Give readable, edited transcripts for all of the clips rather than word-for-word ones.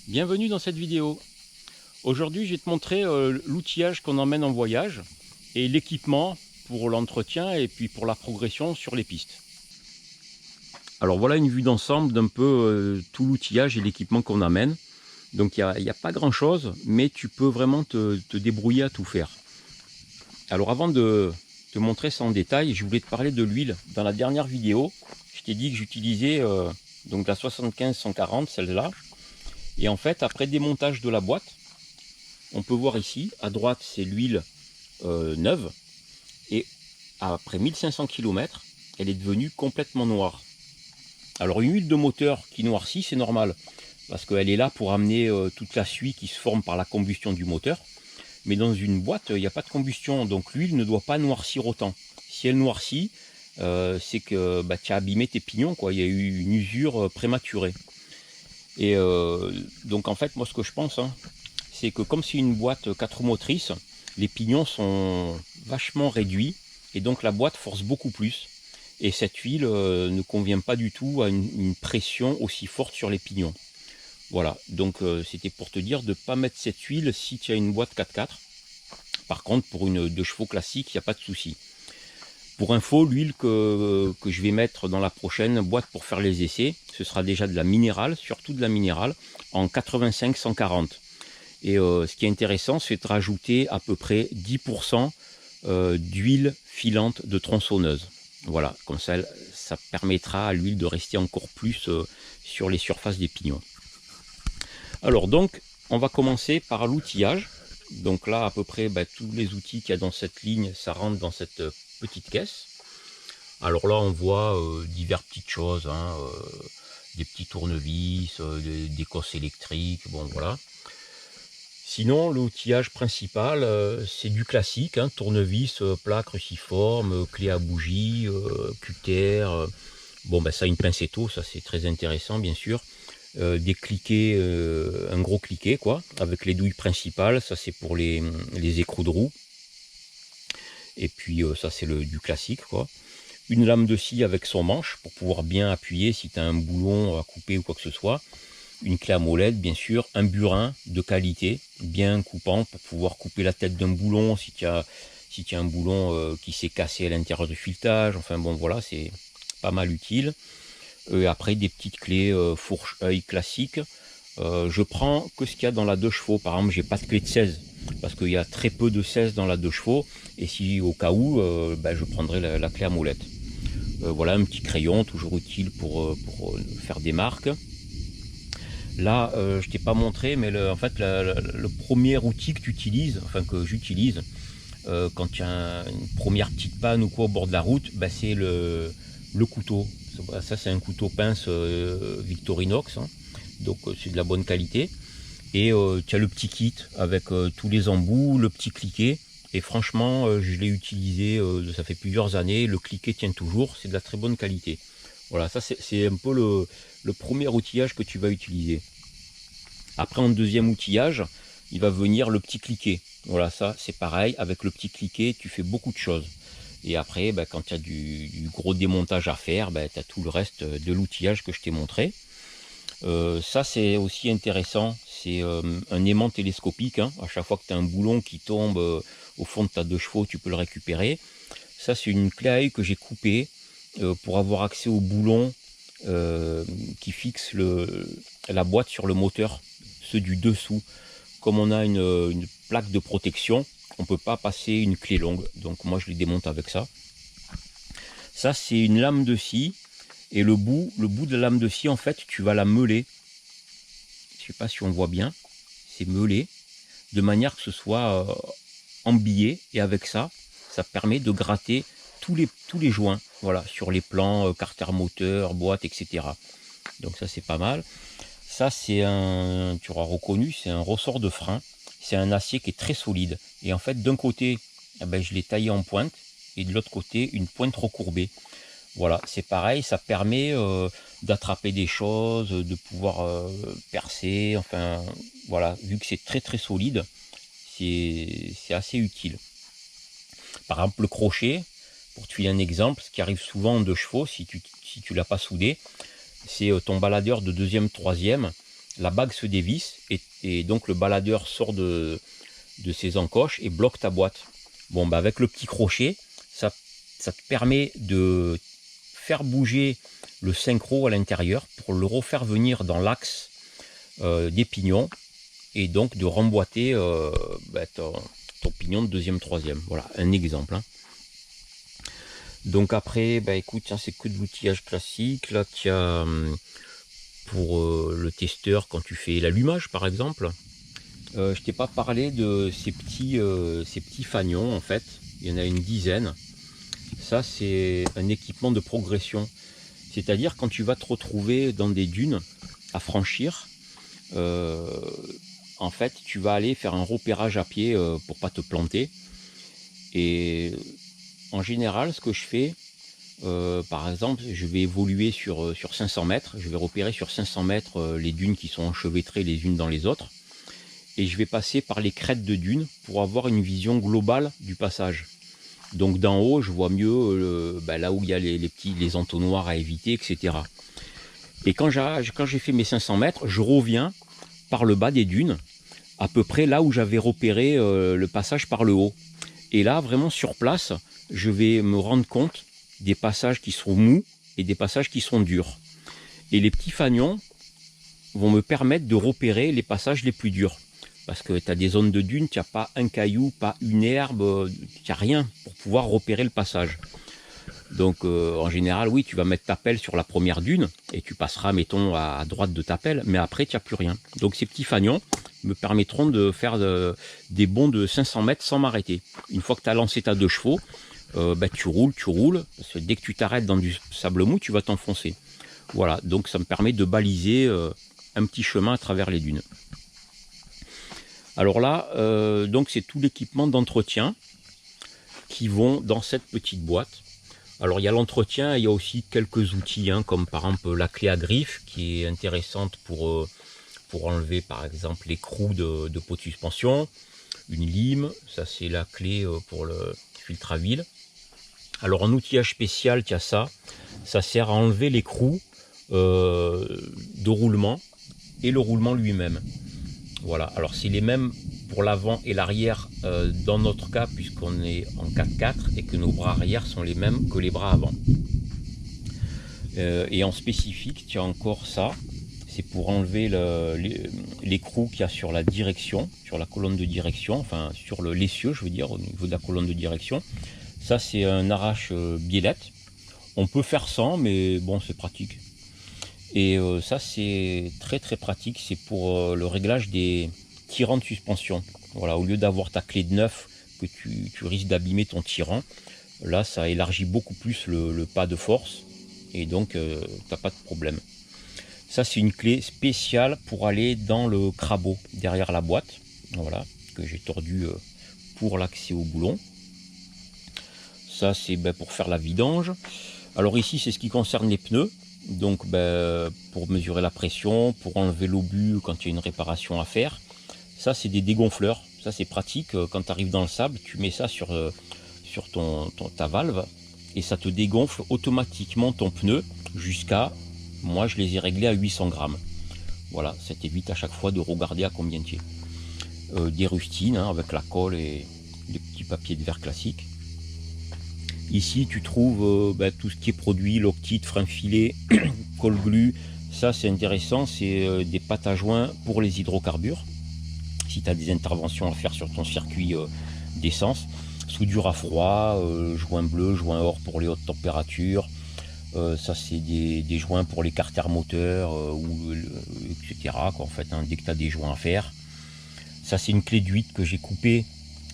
Bienvenue dans cette vidéo. Aujourd'hui, je vais te montrer l'outillage qu'on emmène en voyage et l'équipement pour l'entretien et puis pour la progression sur les pistes. Alors voilà une vue d'ensemble d'un peu tout l'outillage et l'équipement qu'on amène. Donc il n'y a pas grand chose, mais tu peux vraiment te débrouiller à tout faire. Alors avant de te montrer ça en détail, je voulais te parler de l'huile. Dans la dernière vidéo, je t'ai dit que j'utilisais donc la 75-140, celle-là. Et en fait, après démontage de la boîte, on peut voir ici, à droite, c'est l'huile neuve. Et après 1500 km, elle est devenue complètement noire. Alors une huile de moteur qui noircit, c'est normal, parce qu'elle est là pour amener toute la suie qui se forme par la combustion du moteur. Mais dans une boîte, il n'y a pas de combustion, donc l'huile ne doit pas noircir autant. Si elle noircit, c'est que tu as abîmé tes pignons, quoi. Il y a eu une usure prématurée. Et donc en fait, moi ce que je pense, c'est que comme c'est une boîte 4 roues motrices, les pignons sont vachement réduits et donc la boîte force beaucoup plus. Et cette huile ne convient pas du tout à une pression aussi forte sur les pignons. Voilà, donc c'était pour te dire de ne pas mettre cette huile si tu as une boîte 4x4. Par contre, pour une 2 chevaux classique, il n'y a pas de souci. Pour info, l'huile que je vais mettre dans la prochaine boîte pour faire les essais, ce sera déjà de la minérale, surtout de la minérale, en 85-140. Et ce qui est intéressant, c'est de rajouter à peu près 10% d'huile filante de tronçonneuse. Voilà, comme ça permettra à l'huile de rester encore plus sur les surfaces des pignons. Alors donc, on va commencer par l'outillage. Donc là, à peu près, tous les outils qu'il y a dans cette ligne, ça rentre dans cette petite caisse. Alors là, on voit diverses petites choses, des petits tournevis, des cosses électriques, bon voilà. Sinon, l'outillage principal, c'est du classique, tournevis, plaque, cruciforme, clé à bougie, cutter. Bon, ça, une pincetto, ça c'est très intéressant, bien sûr. Des cliquets, un gros cliquet, quoi, avec les douilles principales. Ça, c'est pour les écrous de roue. Et puis, ça, c'est du classique, quoi. Une lame de scie avec son manche pour pouvoir bien appuyer si tu as un boulon à couper ou quoi que ce soit. Une clé à molette, bien sûr, un burin de qualité, bien coupant pour pouvoir couper la tête d'un boulon si tu as un boulon qui s'est cassé à l'intérieur du filetage. Enfin bon, voilà, c'est pas mal utile. Après, des petites clés fourche-œil classiques. Je prends que ce qu'il y a dans la 2 chevaux. Par exemple, j'ai pas de clé de 16 parce qu'il y a très peu de 16 dans la 2 chevaux. Et si au cas où, je prendrai la clé à molette. Voilà, un petit crayon, toujours utile pour faire des marques. Là, je t'ai pas montré, mais en fait, le premier outil que tu utilises, enfin que j'utilise, quand tu as une première petite panne ou quoi au bord de la route, c'est le couteau. Ça, c'est un couteau pince Victorinox, donc c'est de la bonne qualité. Et tu as le petit kit avec tous les embouts, le petit cliquet. Et franchement, je l'ai utilisé, ça fait plusieurs années. Le cliquet tient toujours, c'est de la très bonne qualité. Voilà, ça c'est un peu le premier outillage que tu vas utiliser. Après, en deuxième outillage, il va venir le petit cliquet. Voilà, ça c'est pareil, avec le petit cliquet, tu fais beaucoup de choses. Et après, quand tu as du gros démontage à faire, tu as tout le reste de l'outillage que je t'ai montré. Ça c'est aussi intéressant, c'est un aimant télescopique. À chaque fois que tu as un boulon qui tombe au fond de ta 2 chevaux, tu peux le récupérer. Ça c'est une clé à œil que j'ai coupée pour avoir accès au boulon qui fixe la boîte sur le moteur, ceux du dessous. Comme on a une plaque de protection, on ne peut pas passer une clé longue, donc moi je les démonte avec ça. Ça c'est une lame de scie, et le bout de la lame de scie, en fait, tu vas la meuler. Je ne sais pas si on voit bien, c'est meulé, de manière que ce soit embillé, et avec ça, ça permet de gratter tous les joints, voilà, sur les plans, carter moteur, boîte, etc. Donc ça c'est pas mal. Ça c'est tu auras reconnu, c'est un ressort de frein. C'est un acier qui est très solide. Et en fait, d'un côté, je l'ai taillé en pointe, et de l'autre côté, une pointe recourbée. Voilà, c'est pareil, ça permet d'attraper des choses, de pouvoir percer. Enfin, voilà, vu que c'est très très solide, c'est assez utile. Par exemple, le crochet, pour te filer un exemple, ce qui arrive souvent en 2 chevaux, si tu l'as pas soudé, c'est ton baladeur de 2e, 3e. la bague se dévisse et donc le baladeur sort de ses encoches et bloque ta boîte. Bon, bah avec le petit crochet, ça te permet de faire bouger le synchro à l'intérieur pour le refaire venir dans l'axe des pignons et donc de remboîter ton pignon de deuxième, troisième. Voilà, un exemple. Hein. Donc après, bah écoute, ça c'est que de l'outillage classique. Là, tu as pour le testeur quand tu fais l'allumage par exemple. Je t'ai pas parlé de ces petits fanions en fait. Il y en a une dizaine. Ça c'est un équipement de progression. C'est-à-dire quand tu vas te retrouver dans des dunes à franchir, en fait tu vas aller faire un repérage à pied pour pas te planter. Et en général ce que je fais, par exemple, je vais évoluer sur 500 mètres. Je vais repérer sur 500 mètres les dunes qui sont enchevêtrées les unes dans les autres. Et je vais passer par les crêtes de dunes pour avoir une vision globale du passage. Donc d'en haut, je vois mieux là où il y a les entonnoirs à éviter, etc. Et quand j'ai fait mes 500 mètres, je reviens par le bas des dunes, à peu près là où j'avais repéré le passage par le haut. Et là, vraiment sur place, je vais me rendre compte des passages qui sont mous et des passages qui sont durs. Et les petits fanions vont me permettre de repérer les passages les plus durs. Parce que tu as des zones de dunes, tu n'as pas un caillou, pas une herbe, tu n'as rien pour pouvoir repérer le passage. Donc en général, oui, tu vas mettre ta pelle sur la première dune et tu passeras, mettons, à droite de ta pelle, mais après, tu n'as plus rien. Donc ces petits fanions me permettront de faire des bonds de 500 mètres sans m'arrêter. Une fois que tu as lancé ta 2 chevaux, tu roules, parce que dès que tu t'arrêtes dans du sable mou, tu vas t'enfoncer. Voilà, donc ça me permet de baliser un petit chemin à travers les dunes. Alors là, donc c'est tout l'équipement d'entretien qui vont dans cette petite boîte. Alors il y a l'entretien, il y a aussi quelques outils, hein, comme par exemple la clé à griffe qui est intéressante pour enlever par exemple l'écrou de pot de suspension, une lime, ça c'est la clé pour le filtre à huile. Alors en outillage spécial, tu as ça sert à enlever l'écrou de roulement et le roulement lui-même. Voilà, alors c'est les mêmes pour l'avant et l'arrière dans notre cas puisqu'on est en 4x4 et que nos bras arrière sont les mêmes que les bras avant. Et en spécifique, tu as encore ça, c'est pour enlever l'écrou qu'il y a sur la direction, sur la colonne de direction, enfin sur l'essieu je veux dire au niveau de la colonne de direction. Ça c'est un arrache biellette. On peut faire sans, mais bon c'est pratique. Et ça c'est très très pratique, c'est pour le réglage des tirants de suspension. Voilà, au lieu d'avoir ta clé de neuf que tu risques d'abîmer ton tirant, là ça élargit beaucoup plus le pas de force et donc t'as pas de problème. Ça c'est une clé spéciale pour aller dans le crabot derrière la boîte, voilà, que j'ai tordu pour l'accès au boulon. Ça c'est pour faire la vidange. Alors ici c'est ce qui concerne les pneus. Donc pour mesurer la pression, pour enlever l'obus quand il y a une réparation à faire. Ça c'est des dégonfleurs, ça c'est pratique, quand tu arrives dans le sable, tu mets ça sur ta valve et ça te dégonfle automatiquement ton pneu jusqu'à, moi je les ai réglés à 800 grammes. Voilà, ça t'évite à chaque fois de regarder à combien tu es. Des rustines hein, avec la colle et des petits papiers de verre classiques. Ici, tu trouves tout ce qui est produit, loctite, frein filet, colle glue. Ça, c'est intéressant. C'est des pâtes à joint pour les hydrocarbures. Si tu as des interventions à faire sur ton circuit d'essence. Soudure à froid, joint bleu, joint or pour les hautes températures. Ça, c'est des joints pour les carters moteurs, etc. En fait, hein, dès que tu as des joints à faire. Ça, c'est une clé d'huile que j'ai coupée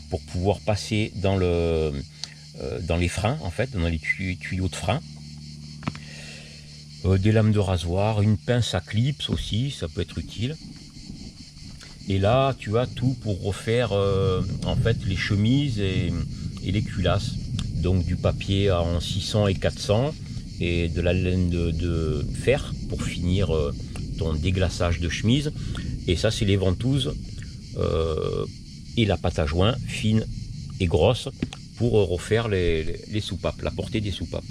pour pouvoir passer dans les freins, en fait, dans les tuyaux de frein. Des lames de rasoir, une pince à clips aussi, ça peut être utile. Et là, tu as tout pour refaire en fait les chemises et les culasses. Donc du papier en 600 et 400 et de la laine de fer pour finir ton déglaçage de chemise. Et ça, c'est les ventouses et la pâte à joint fine et grosse pour refaire les soupapes, la portée des soupapes.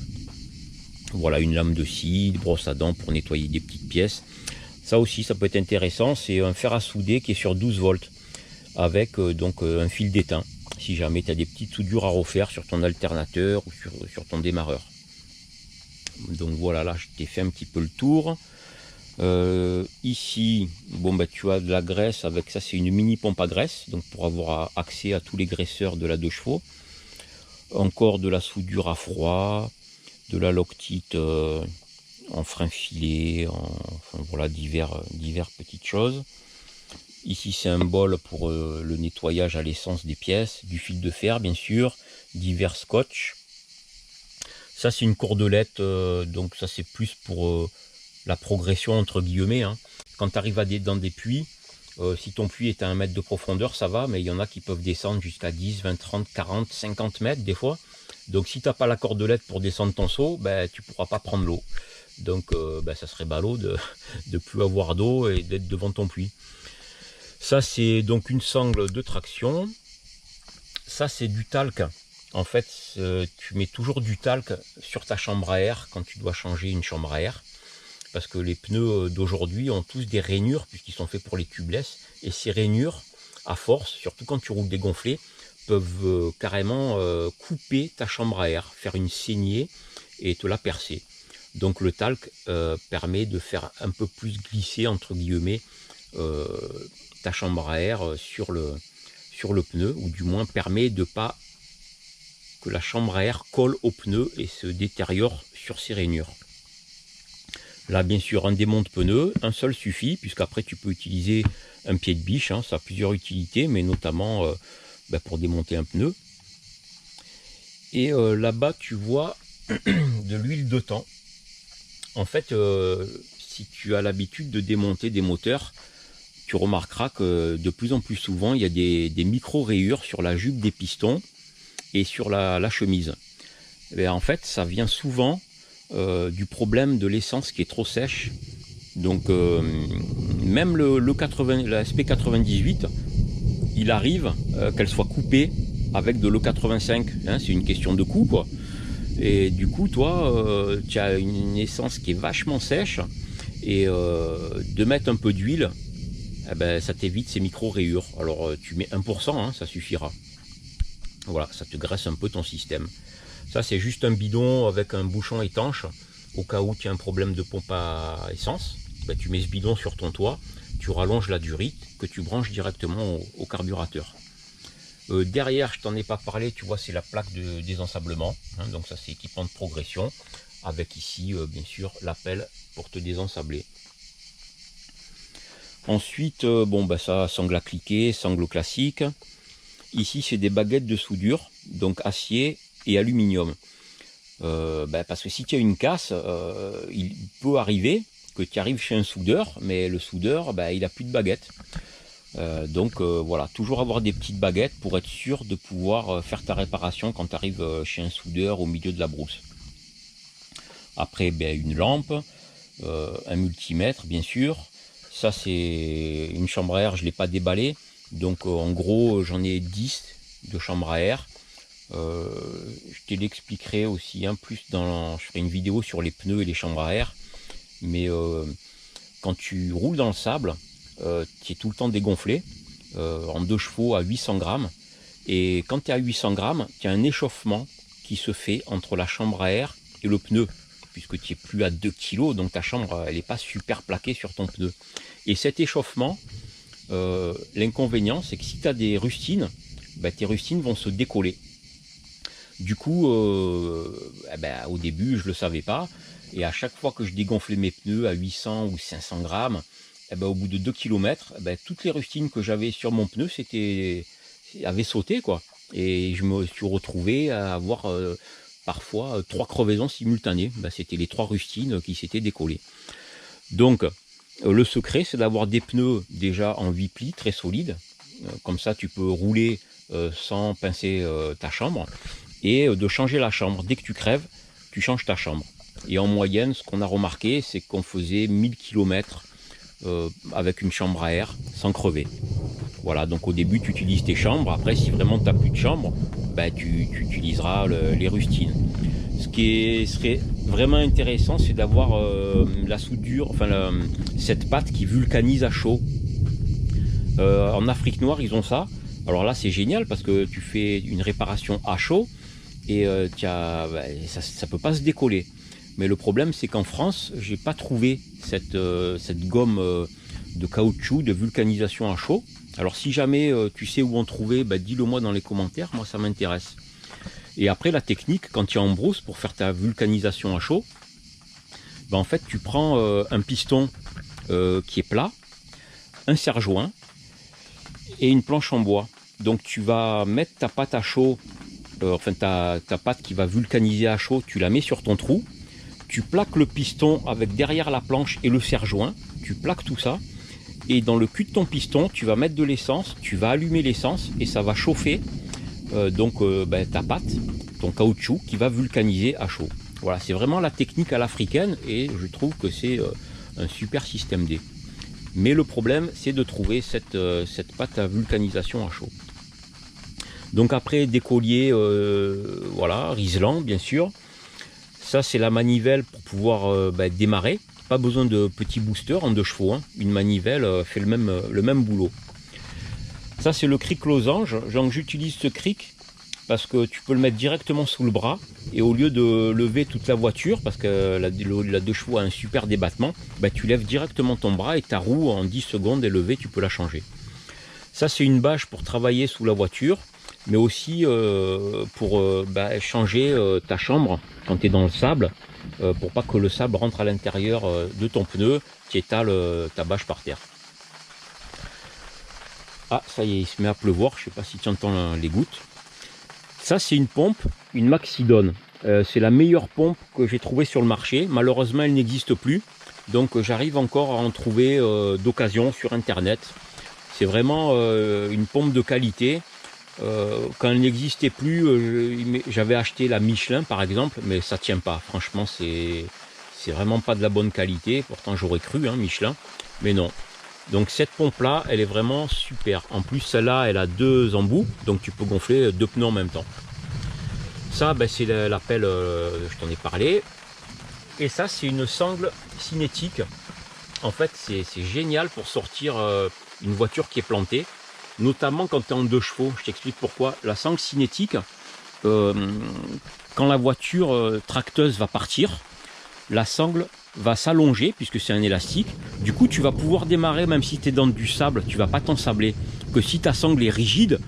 Voilà, une lame de scie, brosse à dents pour nettoyer des petites pièces. Ça aussi, ça peut être intéressant. C'est un fer à souder qui est sur 12 volts avec donc un fil d'étain. Si jamais tu as des petites soudures à refaire sur ton alternateur ou sur ton démarreur. Donc voilà, là je t'ai fait un petit peu le tour. Ici, bon bah tu as de la graisse avec ça, c'est une mini pompe à graisse, donc pour avoir accès à tous les graisseurs de la 2 chevaux. Encore de la soudure à froid, de la loctite en frein filet, enfin voilà, divers petites choses. Ici c'est un bol pour le nettoyage à l'essence des pièces, du fil de fer bien sûr, divers scotch. Ça c'est une cordelette, donc ça c'est plus pour la progression entre guillemets. Hein. Quand tu arrives dans des puits, si ton puits est à 1 mètre de profondeur, ça va, mais il y en a qui peuvent descendre jusqu'à 10, 20, 30, 40, 50 mètres des fois. Donc si tu n'as pas la cordelette pour descendre ton seau, ben, tu ne pourras pas prendre l'eau. Donc ben, ça serait ballot de ne plus avoir d'eau et d'être devant ton puits. Ça c'est donc une sangle de traction. Ça c'est du talc. En fait, tu mets toujours du talc sur ta chambre à air quand tu dois changer une chambre à air. Parce que les pneus d'aujourd'hui ont tous des rainures, puisqu'ils sont faits pour les tubeless. Et ces rainures, à force, surtout quand tu roules dégonflé, peuvent carrément couper ta chambre à air, faire une saignée et te la percer. Donc le talc permet de faire un peu plus glisser, entre guillemets, ta chambre à air sur le pneu, ou du moins permet de pas que la chambre à air colle au pneu et se détériore sur ces rainures. Là, bien sûr, un démonte-pneu, un seul suffit, puisqu'après tu peux utiliser un pied de biche, hein, ça a plusieurs utilités, mais notamment pour démonter un pneu. Et là-bas, tu vois de l'huile de thon. En fait, si tu as l'habitude de démonter des moteurs, tu remarqueras que de plus en plus souvent, il y a des micro-rayures sur la jupe des pistons et sur la chemise. Et en fait, ça vient souvent du problème de l'essence qui est trop sèche. Donc même la SP98, il arrive qu'elle soit coupée avec de l'E85, hein, c'est une question de coût quoi. Et du coup toi tu as une essence qui est vachement sèche et de mettre un peu d'huile, eh ben, ça t'évite ces micro rayures. Alors tu mets 1%, hein, ça suffira. Voilà, ça te graisse un peu ton système. Ça c'est juste un bidon avec un bouchon étanche au cas où tu as un problème de pompe à essence. Ben, tu mets ce bidon sur ton toit, tu rallonges la durite que tu branches directement au carburateur. Derrière, je t'en ai pas parlé, tu vois, c'est la plaque de désensablement, hein, donc ça c'est équipement de progression avec ici bien sûr l'appel pour te désensabler. Ensuite ça, sangle à cliquer, sangle classique. Ici c'est des baguettes de soudure, donc acier et aluminium. Parce que si tu as une casse, il peut arriver que tu arrives chez un soudeur, mais le soudeur il a plus de baguettes. Voilà, toujours avoir des petites baguettes pour être sûr de pouvoir faire ta réparation quand tu arrives chez un soudeur au milieu de la brousse. Après une lampe, un multimètre bien sûr. Ça c'est une chambre à air, je ne l'ai pas déballé, donc en gros j'en ai 10 de chambre à air. Je te l'expliquerai aussi plus je ferai une vidéo sur les pneus et les chambres à air, mais quand tu roules dans le sable, tu es tout le temps dégonflé en 2 chevaux à 800 grammes, et quand tu es à 800 grammes, tu as un échauffement qui se fait entre la chambre à air et le pneu, puisque tu n'es plus à 2 kg, donc ta chambre elle n'est pas super plaquée sur ton pneu. Et cet échauffement, l'inconvénient c'est que si tu as des rustines, tes rustines vont se décoller. Du coup, au début je ne le savais pas, et à chaque fois que je dégonflais mes pneus à 800 ou 500 grammes, au bout de 2 km, toutes les rustines que j'avais sur mon pneu avaient sauté quoi. Et je me suis retrouvé à avoir parfois 3 crevaisons simultanées. C'était les 3 rustines qui s'étaient décollées. Donc le secret c'est d'avoir des pneus déjà en 8 plis très solides. Comme ça tu peux rouler sans pincer ta chambre, et de changer la chambre. Dès que tu crèves, tu changes ta chambre. Et en moyenne, ce qu'on a remarqué, c'est qu'on faisait 1000 km avec une chambre à air sans crever. Voilà, donc au début tu utilises tes chambres, après si vraiment tu n'as plus de chambre, tu utiliseras les rustines. ce qui serait vraiment intéressant, c'est d'avoir la soudure, enfin cette pâte qui vulcanise à chaud. En Afrique noire, ils ont ça. Alors là, c'est génial parce que tu fais une réparation à chaud et ça ne peut pas se décoller. Mais le problème, c'est qu'en France, j'ai pas trouvé cette gomme de caoutchouc de vulcanisation à chaud. Alors si jamais tu sais où en trouver, dis-le moi dans les commentaires, moi ça m'intéresse. Et après la technique, quand tu es en brousse pour faire ta vulcanisation à chaud, en fait tu prends un piston qui est plat, un serre-joint et une planche en bois. Donc tu vas mettre ta pâte à chaud, ta pâte qui va vulcaniser à chaud, tu la mets sur ton trou, tu plaques le piston avec derrière la planche et le serre-joint, tu plaques tout ça, et dans le cul de ton piston, tu vas mettre de l'essence, tu vas allumer l'essence et ça va chauffer ta pâte, ton caoutchouc qui va vulcaniser à chaud. Voilà, c'est vraiment la technique à l'africaine et je trouve que c'est un super système D. Mais le problème, c'est de trouver cette pâte à vulcanisation à chaud. Donc après, d'écolier, voilà, Riesland, bien sûr. Ça, c'est la manivelle pour pouvoir démarrer. Pas besoin de petits boosters en 2 chevaux. Hein. Une manivelle fait le même boulot. Ça, c'est le cric losange. Donc, j'utilise ce cric parce que tu peux le mettre directement sous le bras. Et au lieu de lever toute la voiture, parce que la 2 chevaux a un super débattement, tu lèves directement ton bras et ta roue, en 10 secondes, est levée, tu peux la changer. Ça, c'est une bâche pour travailler sous la voiture, mais aussi pour changer ta chambre quand tu es dans le sable, pour pas que le sable rentre à l'intérieur de ton pneu qui étale ta bâche par terre. Ah, ça y est, il se met à pleuvoir, je sais pas si tu entends les gouttes. Ça, c'est une pompe, une Maxidon. C'est la meilleure pompe que j'ai trouvée sur le marché. Malheureusement, elle n'existe plus, donc j'arrive encore à en trouver d'occasion sur internet. C'est vraiment une pompe de qualité. Quand elle n'existait plus, j'avais acheté la Michelin par exemple, mais ça tient pas. Franchement, c'est vraiment pas de la bonne qualité. Pourtant, j'aurais cru, hein, Michelin, mais non. Donc cette pompe là, elle est vraiment super. En plus, celle-là, elle a 2 embouts, donc tu peux gonfler 2 pneus en même temps. Ça, c'est l'appel, je t'en ai parlé. Et ça, c'est une sangle cinétique. En fait, c'est génial pour sortir une voiture qui est plantée, notamment quand tu es en 2 chevaux. Je t'explique pourquoi. La sangle cinétique, quand la voiture tracteuse va partir, la sangle va s'allonger puisque c'est un élastique. Du coup, tu vas pouvoir démarrer même si tu es dans du sable, tu vas pas t'ensabler. Que si ta sangle est rigide,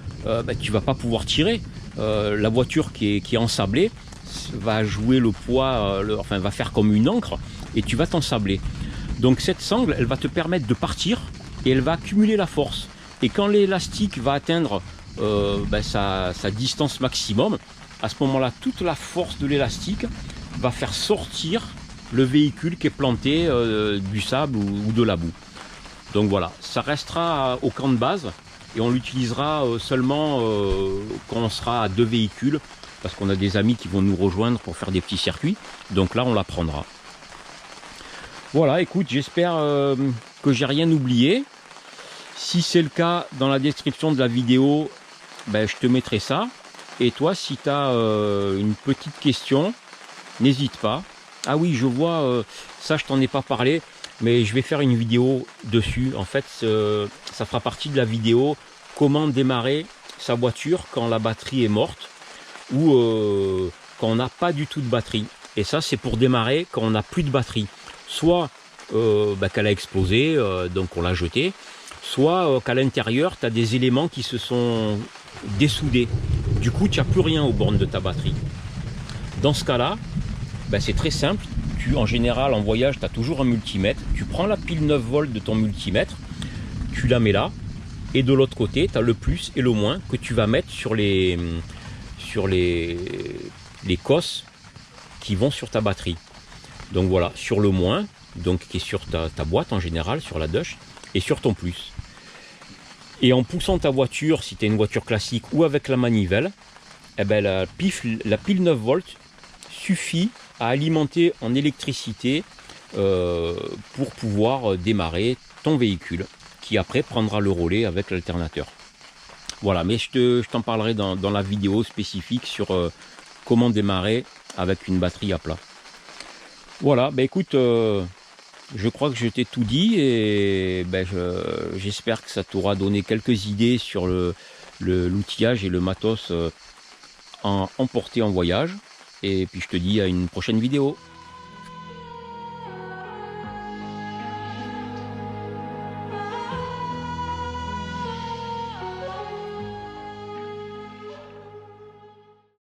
tu vas pas pouvoir tirer. La voiture qui est ensablée va jouer le poids, va faire comme une encre et tu vas t'ensabler. Donc cette sangle, elle va te permettre de partir et elle va accumuler la force. Et quand l'élastique va atteindre sa distance maximum, à ce moment-là, toute la force de l'élastique va faire sortir le véhicule qui est planté du sable ou de la boue. Donc voilà, ça restera au camp de base et on l'utilisera seulement quand on sera à 2 véhicules parce qu'on a des amis qui vont nous rejoindre pour faire des petits circuits. Donc là, on la prendra. Voilà, écoute, j'espère que j'ai rien oublié. Si c'est le cas, dans la description de la vidéo, je te mettrai ça. Et toi, si tu as une petite question, n'hésite pas. Ah oui, je vois, ça je t'en ai pas parlé, mais je vais faire une vidéo dessus. En fait, ça fera partie de la vidéo comment démarrer sa voiture quand la batterie est morte ou quand on n'a pas du tout de batterie. Et ça, c'est pour démarrer quand on n'a plus de batterie. Soit qu'elle a explosé, donc on l'a jetée, soit qu'à l'intérieur, tu as des éléments qui se sont dessoudés. Du coup, tu n'as plus rien aux bornes de ta batterie. Dans ce cas-là, c'est très simple. En général, en voyage, tu as toujours un multimètre. Tu prends la pile 9 volts de ton multimètre, tu la mets là, et de l'autre côté, tu as le plus et le moins que tu vas mettre sur les cosses qui vont sur ta batterie. Donc voilà, sur le moins, donc qui est sur ta boîte en général, sur la Dush, et sur ton plus. Et en poussant ta voiture, si tu as une voiture classique ou avec la manivelle, la pile 9 volts suffit à alimenter en électricité pour pouvoir démarrer ton véhicule qui après prendra le relais avec l'alternateur. Voilà, mais je t'en parlerai dans la vidéo spécifique sur comment démarrer avec une batterie à plat. Voilà, ben écoute, je crois que je t'ai tout dit et ben j'espère que ça t'aura donné quelques idées sur l'outillage et le matos emporté en voyage. Et puis je te dis à une prochaine vidéo.